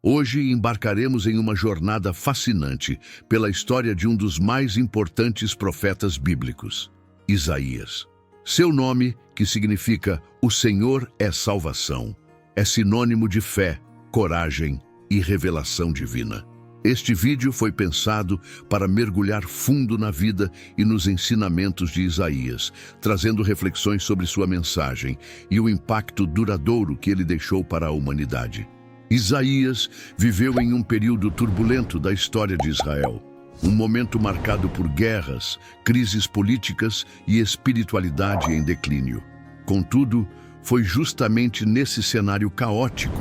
Hoje embarcaremos em uma jornada fascinante pela história de um dos mais importantes profetas bíblicos, Isaías. Seu nome, que significa "O Senhor é salvação", é sinônimo de fé, coragem e revelação divina. Este vídeo foi pensado para mergulhar fundo na vida e nos ensinamentos de Isaías, trazendo reflexões sobre sua mensagem e o impacto duradouro que ele deixou para a humanidade. Isaías viveu em um período turbulento da história de Israel, um momento marcado por guerras, crises políticas e espiritualidade em declínio. Contudo, foi justamente nesse cenário caótico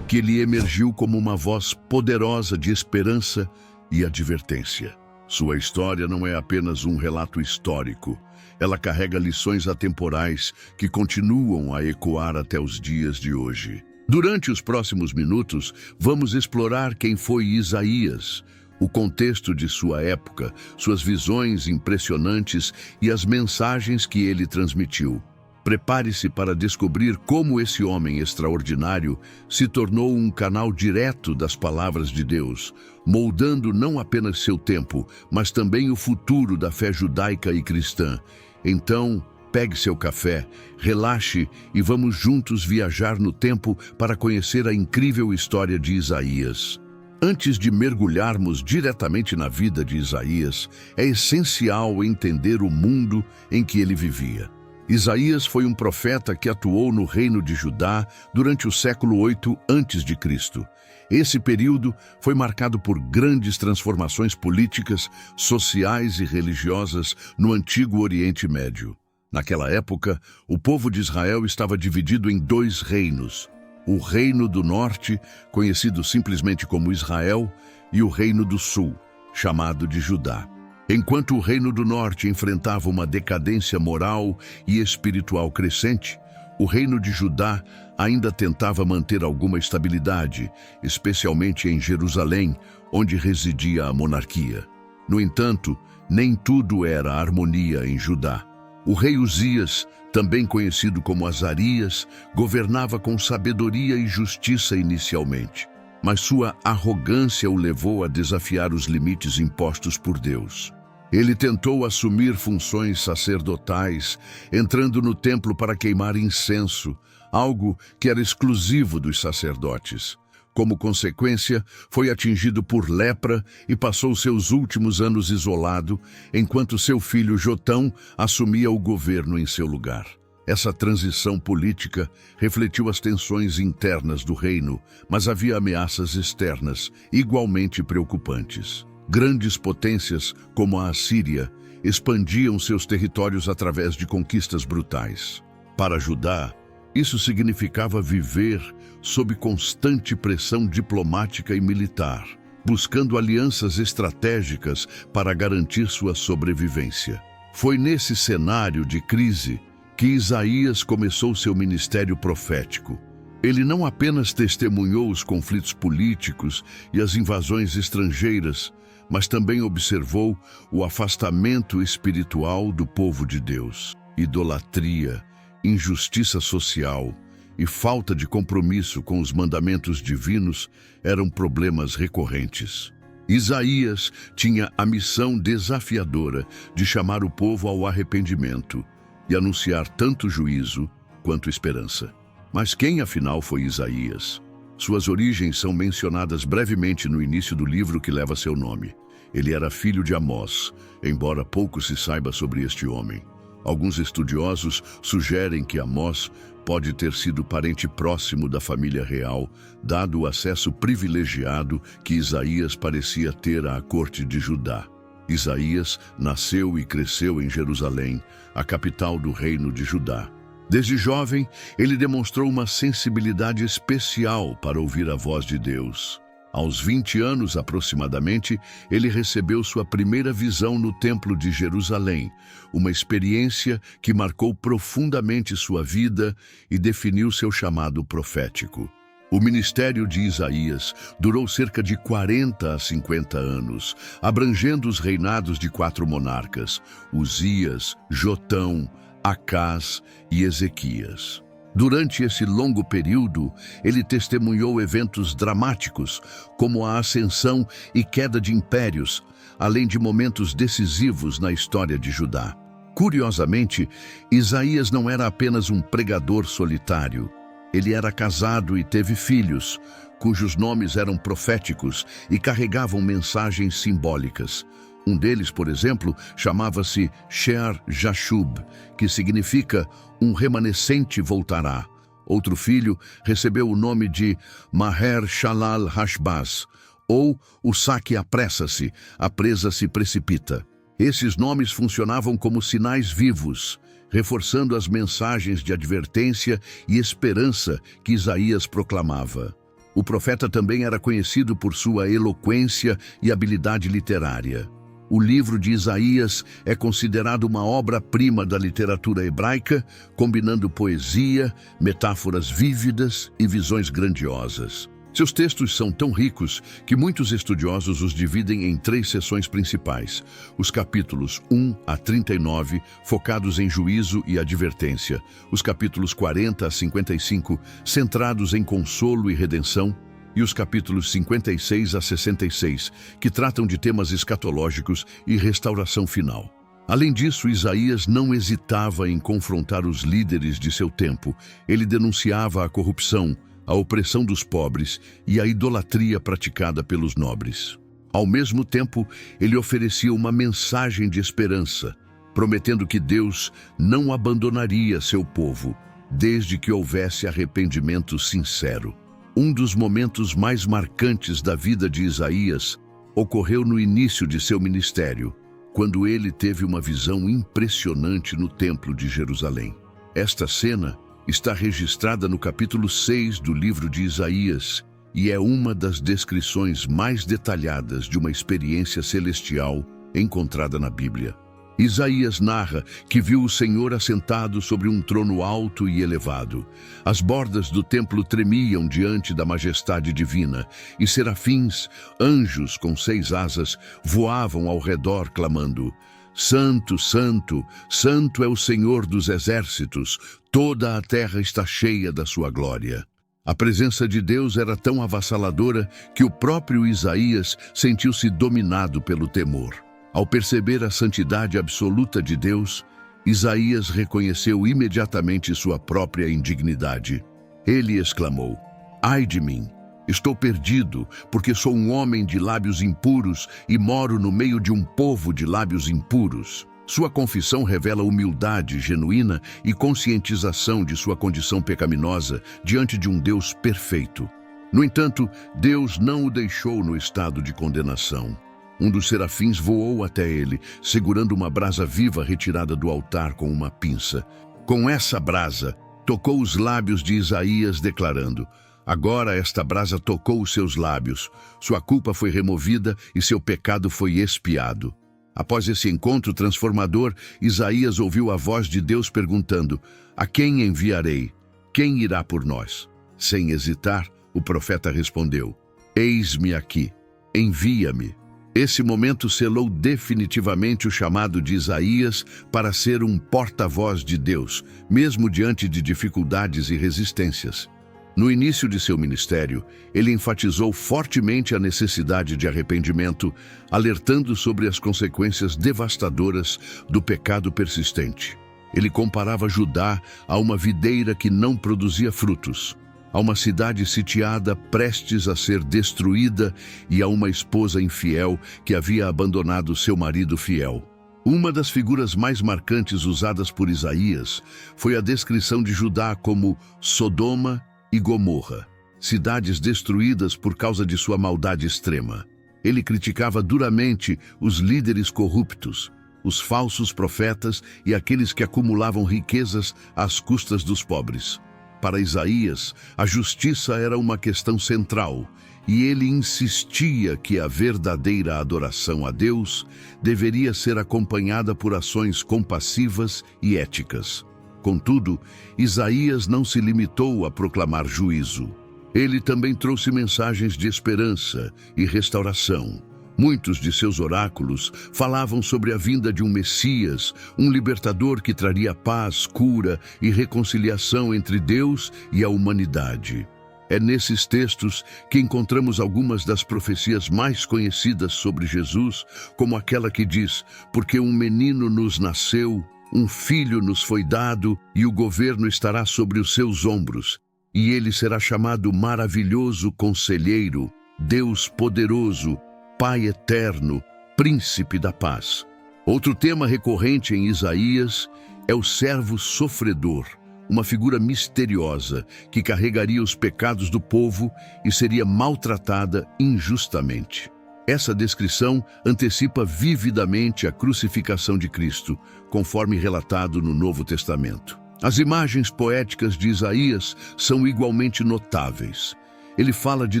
que ele emergiu como uma voz poderosa de esperança e advertência. Sua história não é apenas um relato histórico, ela carrega lições atemporais que continuam a ecoar até os dias de hoje. Durante os próximos minutos, vamos explorar quem foi Isaías, o contexto de sua época, suas visões impressionantes e as mensagens que ele transmitiu. Prepare-se para descobrir como esse homem extraordinário se tornou um canal direto das palavras de Deus, moldando não apenas seu tempo, mas também o futuro da fé judaica e cristã. Então, pegue seu café, relaxe e vamos juntos viajar no tempo para conhecer a incrível história de Isaías. Antes de mergulharmos diretamente na vida de Isaías, é essencial entender o mundo em que ele vivia. Isaías foi um profeta que atuou no reino de Judá durante o século 8 a.C. Esse período foi marcado por grandes transformações políticas, sociais e religiosas no antigo Oriente Médio. Naquela época, o povo de Israel estava dividido em dois reinos: o Reino do Norte, conhecido simplesmente como Israel, e o Reino do Sul, chamado de Judá. Enquanto o Reino do Norte enfrentava uma decadência moral e espiritual crescente, o Reino de Judá ainda tentava manter alguma estabilidade, especialmente em Jerusalém, onde residia a monarquia. No entanto, nem tudo era harmonia em Judá. O rei Uzias, também conhecido como Azarias, governava com sabedoria e justiça inicialmente, mas sua arrogância o levou a desafiar os limites impostos por Deus. Ele tentou assumir funções sacerdotais, entrando no templo para queimar incenso, algo que era exclusivo dos sacerdotes. Como consequência, foi atingido por lepra e passou seus últimos anos isolado, enquanto seu filho Jotão assumia o governo em seu lugar. Essa transição política refletiu as tensões internas do reino, mas havia ameaças externas igualmente preocupantes. Grandes potências, como a Assíria, expandiam seus territórios através de conquistas brutais. Para Judá, isso significava viver sob constante pressão diplomática e militar, buscando alianças estratégicas para garantir sua sobrevivência. Foi nesse cenário de crise que Isaías começou seu ministério profético. Ele não apenas testemunhou os conflitos políticos e as invasões estrangeiras, mas também observou o afastamento espiritual do povo de Deus. Idolatria, injustiça social e falta de compromisso com os mandamentos divinos eram problemas recorrentes. Isaías tinha a missão desafiadora de chamar o povo ao arrependimento e anunciar tanto juízo quanto esperança. Mas quem afinal foi Isaías? Suas origens são mencionadas brevemente no início do livro que leva seu nome. Ele era filho de Amós, embora pouco se saiba sobre este homem. Alguns estudiosos sugerem que Amós pode ter sido parente próximo da família real, dado o acesso privilegiado que Isaías parecia ter à corte de Judá. Isaías nasceu e cresceu em Jerusalém, a capital do reino de Judá. Desde jovem, ele demonstrou uma sensibilidade especial para ouvir a voz de Deus. Aos 20 anos aproximadamente, ele recebeu sua primeira visão no Templo de Jerusalém, uma experiência que marcou profundamente sua vida e definiu seu chamado profético. O ministério de Isaías durou cerca de 40 a 50 anos, abrangendo os reinados de 4 monarcas: Uzias, Jotão, Acás e Ezequias. Durante esse longo período, ele testemunhou eventos dramáticos, como a ascensão e queda de impérios, além de momentos decisivos na história de Judá. Curiosamente, Isaías não era apenas um pregador solitário. Ele era casado e teve filhos, cujos nomes eram proféticos e carregavam mensagens simbólicas. Um deles, por exemplo, chamava-se Shear Jashub, que significa um remanescente voltará. Outro filho recebeu o nome de Maher Shalal Hashbaz, ou o saque apressa-se, a presa se precipita. Esses nomes funcionavam como sinais vivos, reforçando as mensagens de advertência e esperança que Isaías proclamava. O profeta também era conhecido por sua eloquência e habilidade literária. O livro de Isaías é considerado uma obra-prima da literatura hebraica, combinando poesia, metáforas vívidas e visões grandiosas. Seus textos são tão ricos que muitos estudiosos os dividem em 3 seções principais. Os capítulos 1 a 39, focados em juízo e advertência. Os capítulos 40 a 55, centrados em consolo e redenção. E os capítulos 56 a 66, que tratam de temas escatológicos e restauração final. Além disso, Isaías não hesitava em confrontar os líderes de seu tempo. Ele denunciava a corrupção, a opressão dos pobres e a idolatria praticada pelos nobres. Ao mesmo tempo, ele oferecia uma mensagem de esperança, prometendo que Deus não abandonaria seu povo, desde que houvesse arrependimento sincero. Um dos momentos mais marcantes da vida de Isaías ocorreu no início de seu ministério, quando ele teve uma visão impressionante no Templo de Jerusalém. Esta cena está registrada no capítulo 6 do livro de Isaías e é uma das descrições mais detalhadas de uma experiência celestial encontrada na Bíblia. Isaías narra que viu o Senhor assentado sobre um trono alto e elevado. As bordas do templo tremiam diante da majestade divina, e serafins, anjos com 6 asas, voavam ao redor clamando: Santo, Santo, Santo é o Senhor dos exércitos, toda a terra está cheia da sua glória. A presença de Deus era tão avassaladora que o próprio Isaías sentiu-se dominado pelo temor. Ao perceber a santidade absoluta de Deus, Isaías reconheceu imediatamente sua própria indignidade. Ele exclamou: Ai de mim! Estou perdido, porque sou um homem de lábios impuros e moro no meio de um povo de lábios impuros. Sua confissão revela humildade genuína e conscientização de sua condição pecaminosa diante de um Deus perfeito. No entanto, Deus não o deixou no estado de condenação. Um dos serafins voou até ele, segurando uma brasa viva retirada do altar com uma pinça. Com essa brasa, tocou os lábios de Isaías, declarando: Agora esta brasa tocou os seus lábios, sua culpa foi removida e seu pecado foi expiado. Após esse encontro transformador, Isaías ouviu a voz de Deus perguntando: A quem enviarei? Quem irá por nós? Sem hesitar, o profeta respondeu: Eis-me aqui, envia-me. Esse momento selou definitivamente o chamado de Isaías para ser um porta-voz de Deus, mesmo diante de dificuldades e resistências. No início de seu ministério, ele enfatizou fortemente a necessidade de arrependimento, alertando sobre as consequências devastadoras do pecado persistente. Ele comparava Judá a uma videira que não produzia frutos, a uma cidade sitiada prestes a ser destruída e a uma esposa infiel que havia abandonado seu marido fiel. Uma das figuras mais marcantes usadas por Isaías foi a descrição de Judá como Sodoma e Gomorra, cidades destruídas por causa de sua maldade extrema. Ele criticava duramente os líderes corruptos, os falsos profetas e aqueles que acumulavam riquezas às custas dos pobres. Para Isaías, a justiça era uma questão central, e ele insistia que a verdadeira adoração a Deus deveria ser acompanhada por ações compassivas e éticas. Contudo, Isaías não se limitou a proclamar juízo. Ele também trouxe mensagens de esperança e restauração. Muitos de seus oráculos falavam sobre a vinda de um Messias, um libertador que traria paz, cura e reconciliação entre Deus e a humanidade. É nesses textos que encontramos algumas das profecias mais conhecidas sobre Jesus, como aquela que diz: porque um menino nos nasceu, um filho nos foi dado, e o governo estará sobre os seus ombros, e ele será chamado Maravilhoso Conselheiro, Deus Poderoso, Pai Eterno, Príncipe da Paz. Outro tema recorrente em Isaías é o servo sofredor, uma figura misteriosa que carregaria os pecados do povo e seria maltratada injustamente. Essa descrição antecipa vividamente a crucificação de Cristo, conforme relatado no Novo Testamento. As imagens poéticas de Isaías são igualmente notáveis. Ele fala de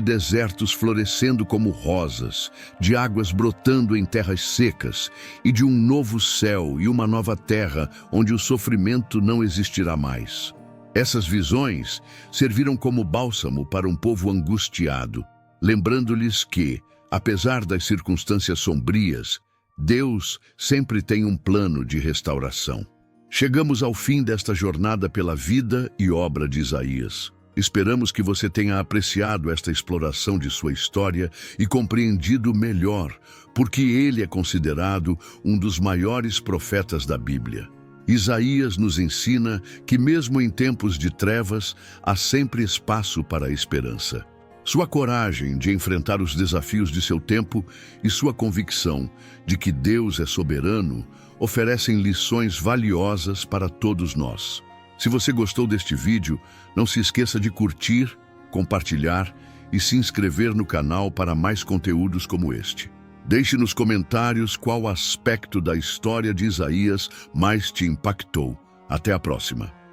desertos florescendo como rosas, de águas brotando em terras secas e de um novo céu e uma nova terra onde o sofrimento não existirá mais. Essas visões serviram como bálsamo para um povo angustiado, lembrando-lhes que, apesar das circunstâncias sombrias, Deus sempre tem um plano de restauração. Chegamos ao fim desta jornada pela vida e obra de Isaías. Esperamos que você tenha apreciado esta exploração de sua história e compreendido melhor porque ele é considerado um dos maiores profetas da Bíblia. Isaías nos ensina que mesmo em tempos de trevas, há sempre espaço para a esperança. Sua coragem de enfrentar os desafios de seu tempo e sua convicção de que Deus é soberano oferecem lições valiosas para todos nós. Se você gostou deste vídeo, não se esqueça de curtir, compartilhar e se inscrever no canal para mais conteúdos como este. Deixe nos comentários qual aspecto da história de Isaías mais te impactou. Até a próxima!